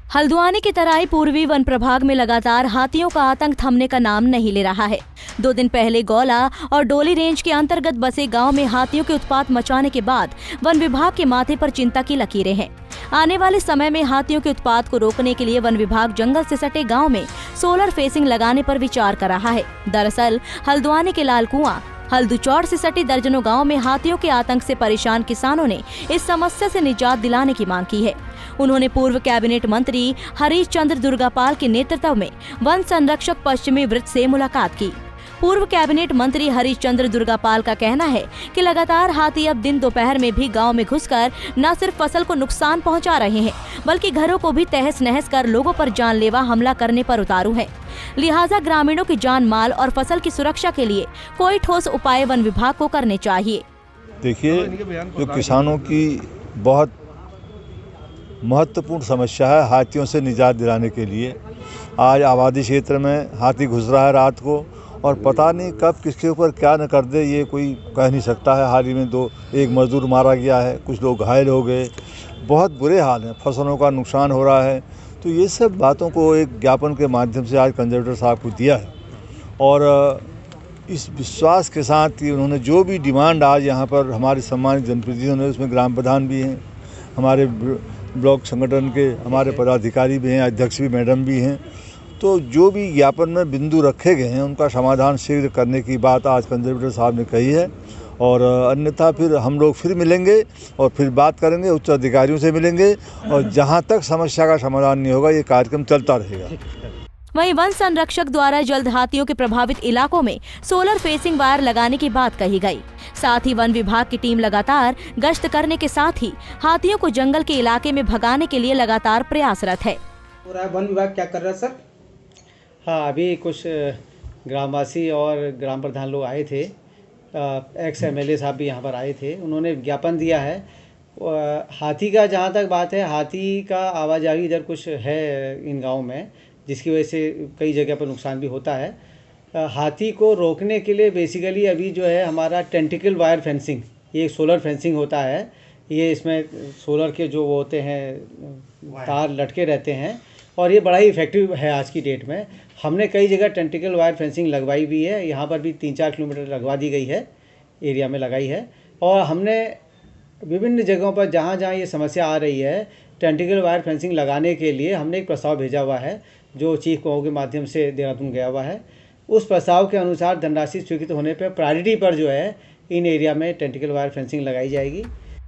हल्द्वानी की तराई पूर्वी वन प्रभाग में लगातार हाथियों का आतंक थमने का नाम नहीं ले रहा है। 2 दिन पहले गौला और डोली रेंज के अंतर्गत बसे गांव में हाथियों के उत्पात मचाने के बाद वन विभाग के माथे पर चिंता की लकीरें हैं। आने वाले समय में हाथियों के उत्पात को रोकने के लिए वन विभाग जंगल से सटे गाँव में सोलर फेंसिंग लगाने पर विचार कर रहा है। दरअसल हल्द्वानी के लाल कुआं, हल्दूचौड़ से सटी दर्जनों गांव में हाथियों के आतंक से परेशान किसानों ने इस समस्या से निजात दिलाने की मांग की है। उन्होंने पूर्व कैबिनेट मंत्री हरीश चंद्र दुर्गापाल के नेतृत्व में वन संरक्षक पश्चिमी वृत्त से मुलाकात की। पूर्व कैबिनेट मंत्री हरीश चंद्र दुर्गापाल का कहना है कि लगातार हाथी अब दिन दोपहर में भी गांव में घुसकर न सिर्फ फसल को नुकसान पहुंचा रहे हैं, बल्कि घरों को भी तहस नहस कर लोगों पर जानलेवा हमला करने पर उतारू है। लिहाजा ग्रामीणों की जान माल और फसल की सुरक्षा के लिए कोई ठोस उपाय वन विभाग को करने चाहिए। देखिए, जो किसानों की बहुत महत्वपूर्ण समस्या है हाथियों से निजात दिलाने के लिए, आज आबादी क्षेत्र में हाथी घुस रहा है रात को, और पता नहीं कब किसके ऊपर क्या न कर दे ये कोई कह नहीं सकता है। हाल ही में एक मजदूर मारा गया है, कुछ लोग घायल हो गए, बहुत बुरे हाल हैं, फसलों का नुकसान हो रहा है। तो ये सब बातों को एक ज्ञापन के माध्यम से आज कंजर्वेटर साहब को दिया है, और इस विश्वास के साथ कि उन्होंने जो भी डिमांड आज यहाँ पर हमारे सम्मानित जनप्रतिनिधियों ने, उसमें ग्राम प्रधान भी हैं, हमारे ब्लॉक संगठन के हमारे पदाधिकारी भी हैं, अध्यक्ष भी मैडम भी हैं, तो जो भी ज्ञापन में बिंदु रखे गए हैं उनका समाधान शीघ्र करने की बात आज कंजर्वेटर साहब ने कही है। और अन्यथा फिर हम लोग फिर मिलेंगे और फिर बात करेंगे, उच्च अधिकारियों से मिलेंगे, और जहां तक समस्या का समाधान नहीं होगा ये कार्यक्रम चलता रहेगा। वहीं वन संरक्षक द्वारा जल्द हाथियों के प्रभावित इलाकों में सोलर फेंसिंग वायर लगाने की बात कही गई। साथ ही वन विभाग की टीम लगातार गश्त करने के साथ ही हाथियों को जंगल के इलाके में भगाने के लिए लगातार प्रयासरत है। वन विभाग क्या कर रहा है सर? हाँ, अभी कुछ ग्रामवासी और ग्राम प्रधान लोग आए थे, एक्स MLA साहब भी यहाँ पर आए थे। उन्होंने ज्ञापन दिया है। हाथी का जहाँ तक बात है, हाथी का आवाजाही इधर कुछ है इन गाँव में, जिसकी वजह से कई जगह पर नुकसान भी होता है। हाथी को रोकने के लिए बेसिकली अभी जो है हमारा टेंटिकल वायर फेंसिंग, ये एक सोलर फेंसिंग होता है। ये इसमें सोलर के जो वो होते हैं तार लटके रहते हैं, और ये बड़ा ही इफेक्टिव है आज की डेट में। हमने कई जगह टेंटिकल वायर फेंसिंग लगवाई भी है, यहाँ पर भी 3-4 किलोमीटर लगवा दी गई है, एरिया में लगाई है। और हमने विभिन्न जगहों पर जहाँ जहाँ ये समस्या आ रही है, टेंटिकल वायर फेंसिंग लगाने के लिए हमने एक प्रस्ताव भेजा हुआ है, जो चीफ कुओं के माध्यम से देहरादून गया हुआ है। उस प्रस्ताव के अनुसार धनराशि स्वीकृत होने पर प्रायोरिटी पर जो है इन एरिया में टेंटिकल वायर फेंसिंग लगाई जाएगी।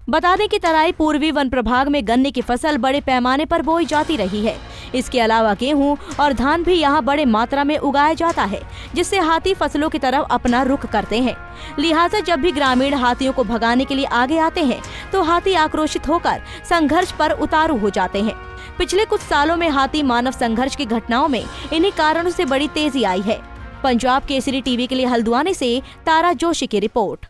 बता दें कि तराई पूर्वी वन प्रभाग में गन्ने की फसल बड़े पैमाने पर बोई जाती रही है। इसके अलावा गेहूं और धान भी यहां बड़े मात्रा में उगाया जाता है, जिससे हाथी फसलों की तरफ अपना रुख करते हैं। लिहाजा जब भी ग्रामीण हाथियों को भगाने के लिए आगे आते हैं तो हाथी आक्रोशित होकर संघर्ष पर उतारू हो जाते हैं। पिछले कुछ सालों में हाथी मानव संघर्ष की घटनाओं में इन्हीं कारणों से बड़ी तेजी आई है। पंजाब केसरी टीवी के लिए हल्द्वानी से तारा जोशी की रिपोर्ट।